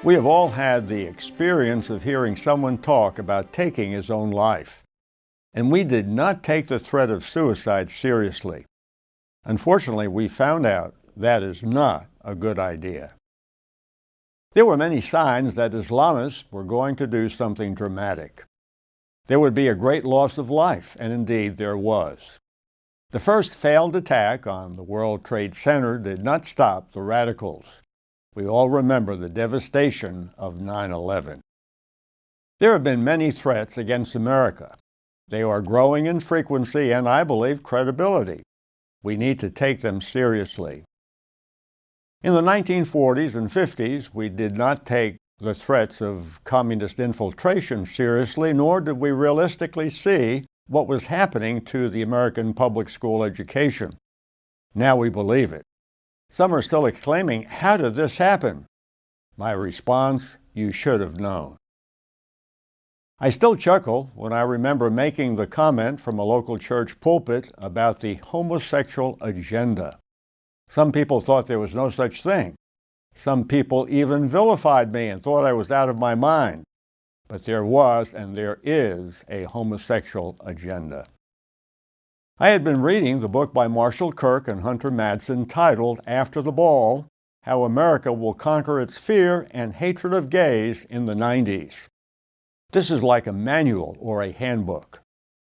We have all had the experience of hearing someone talk about taking his own life, and we did not take the threat of suicide seriously. Unfortunately, we found out that is not a good idea. There were many signs that Islamists were going to do something dramatic. There would be a great loss of life, and indeed there was. The first failed attack on the World Trade Center did not stop the radicals. We all remember the devastation of 9/11. There have been many threats against America. They are growing in frequency and, I believe, credibility. We need to take them seriously. In the 1940s and 50s, we did not take the threats of communist infiltration seriously, nor did we realistically see what was happening to the American public school education. Now we believe it. Some are still exclaiming, "How did this happen?" My response, you should have known. I still chuckle when I remember making the comment from a local church pulpit about the homosexual agenda. Some people thought there was no such thing. Some people even vilified me and thought I was out of my mind. But there was and there is a homosexual agenda. I had been reading the book by Marshall Kirk and Hunter Madsen titled After the Ball, How America Will Conquer Its Fear and Hatred of Gays in the 90s. This is like a manual or a handbook.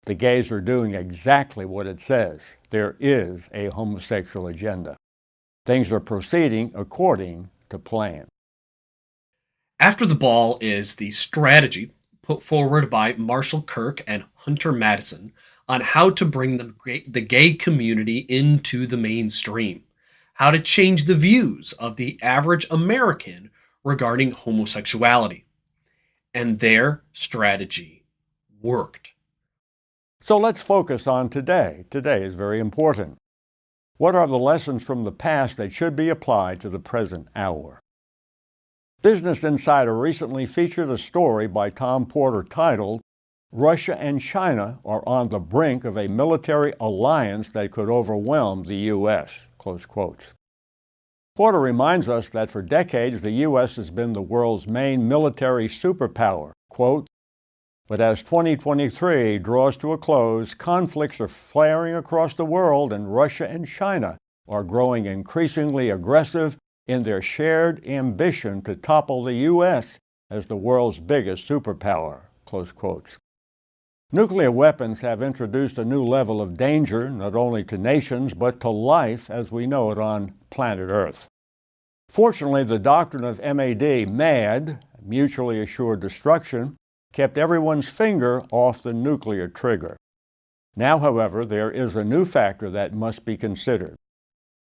The gays are doing exactly what it says. There is a homosexual agenda. Things are proceeding according to plan. After the Ball is the strategy put forward by Marshall Kirk and Hunter Madsen on how to bring the gay community into the mainstream, how to change the views of the average American regarding homosexuality. And their strategy worked. So let's focus on today. Today is very important. What are the lessons from the past that should be applied to the present hour? Business Insider recently featured a story by Tom Porter titled, "Russia and China are on the brink of a military alliance that could overwhelm the U.S." Close quotes. Porter reminds us that for decades the U.S. has been the world's main military superpower. Quote, "But as 2023 draws to a close, conflicts are flaring across the world and Russia and China are growing increasingly aggressive in their shared ambition to topple the U.S. as the world's biggest superpower." Close quotes. Nuclear weapons have introduced a new level of danger not only to nations but to life as we know it on planet Earth. Fortunately, the doctrine of MAD, mutually assured destruction, kept everyone's finger off the nuclear trigger. Now, however, there is a new factor that must be considered.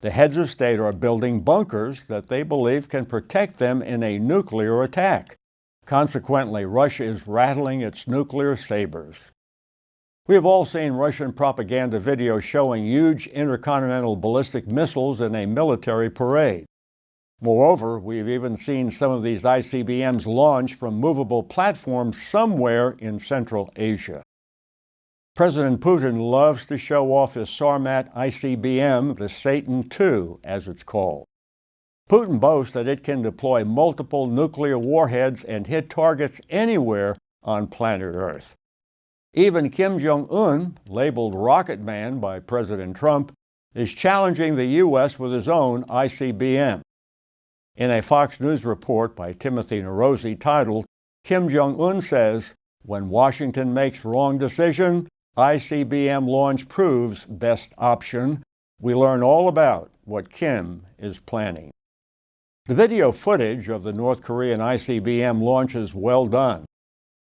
The heads of state are building bunkers that they believe can protect them in a nuclear attack. Consequently, Russia is rattling its nuclear sabers. We have all seen Russian propaganda videos showing huge intercontinental ballistic missiles in a military parade. Moreover, we've even seen some of these ICBMs launch from movable platforms somewhere in Central Asia. President Putin loves to show off his Sarmat ICBM, the Satan II, as it's called. Putin boasts that it can deploy multiple nuclear warheads and hit targets anywhere on planet Earth. Even Kim Jong-un, labeled Rocket Man by President Trump, is challenging the U.S. with his own ICBM. In a Fox News report by Timothy Nerozzi titled, "Kim Jong-un says, when Washington makes wrong decision, ICBM launch proves best option. We learn all about what Kim is planning." The video footage of the North Korean ICBM launch is well done.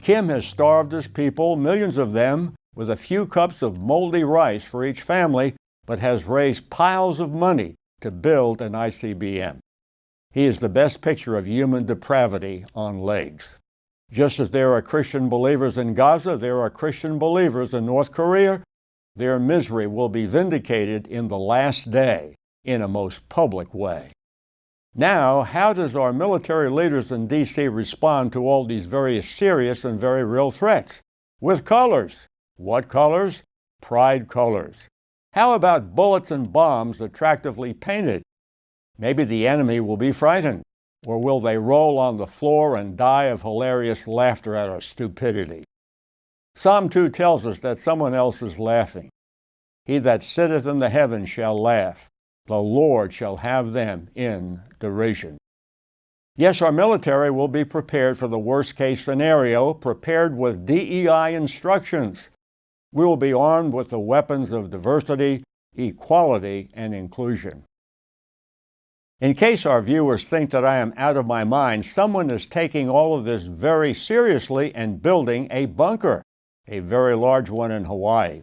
Kim has starved his people, millions of them, with a few cups of moldy rice for each family, but has raised piles of money to build an ICBM. He is the best picture of human depravity on legs. Just as there are Christian believers in Gaza, there are Christian believers in North Korea. Their misery will be vindicated in the last day in a most public way. Now, how does our military leaders in D.C. respond to all these very serious and very real threats? With colors. What colors? Pride colors. How about bullets and bombs attractively painted? Maybe the enemy will be frightened. or will they roll on the floor and die of hilarious laughter at our stupidity? Psalm 2 tells us that someone else is laughing. He that sitteth in the heavens shall laugh. The Lord shall have them in derision. Yes, our military will be prepared for the worst-case scenario, prepared with DEI instructions. We will be armed with the weapons of diversity, equality, and inclusion. In case our viewers think that I am out of my mind, someone is taking all of this very seriously and building a bunker, a very large one in Hawaii.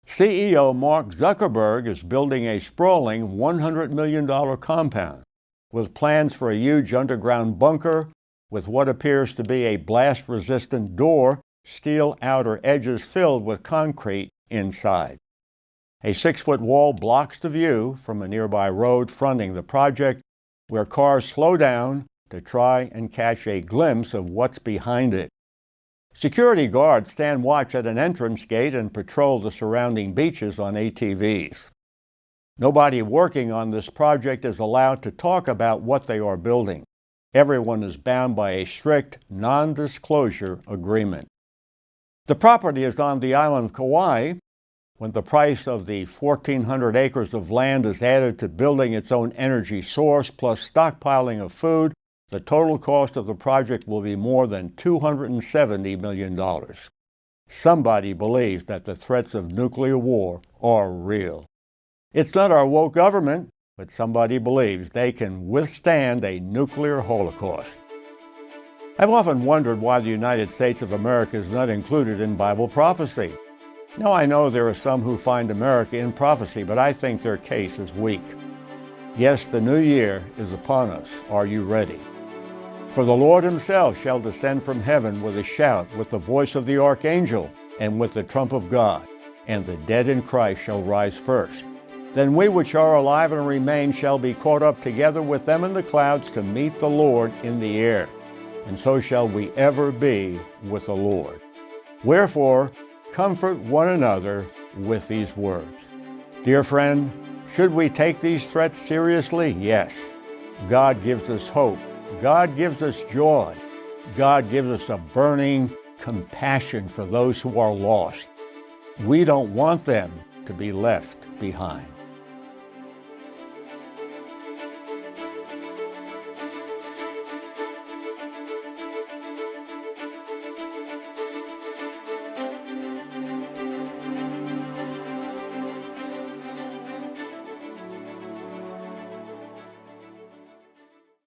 CEO Mark Zuckerberg is building a sprawling $100 million compound with plans for a huge underground bunker with what appears to be a blast-resistant door, steel outer edges filled with concrete inside. A 6-foot wall blocks the view from a nearby road fronting the project, where cars slow down to try and catch a glimpse of what's behind it. Security guards stand watch at an entrance gate and patrol the surrounding beaches on ATVs. Nobody working on this project is allowed to talk about what they are building. Everyone is bound by a strict non-disclosure agreement. The property is on the island of Kauai. When the price of the 1,400 acres of land is added to building its own energy source plus stockpiling of food, the total cost of the project will be more than $270 million. Somebody believes that the threats of nuclear war are real. It's not our woke government, but somebody believes they can withstand a nuclear holocaust. I've often wondered why the United States of America is not included in Bible prophecy. Now, I know there are some who find America in prophecy, but I think their case is weak. Yes, the new year is upon us. Are you ready? For the Lord himself shall descend from heaven with a shout, with the voice of the archangel, and with the trump of God, and the dead in Christ shall rise first. Then we which are alive and remain shall be caught up together with them in the clouds to meet the Lord in the air. And so shall we ever be with the Lord. Wherefore, comfort one another with these words. Dear friend, should we take these threats seriously? Yes. God gives us hope. God gives us joy. God gives us a burning compassion for those who are lost. We don't want them to be left behind.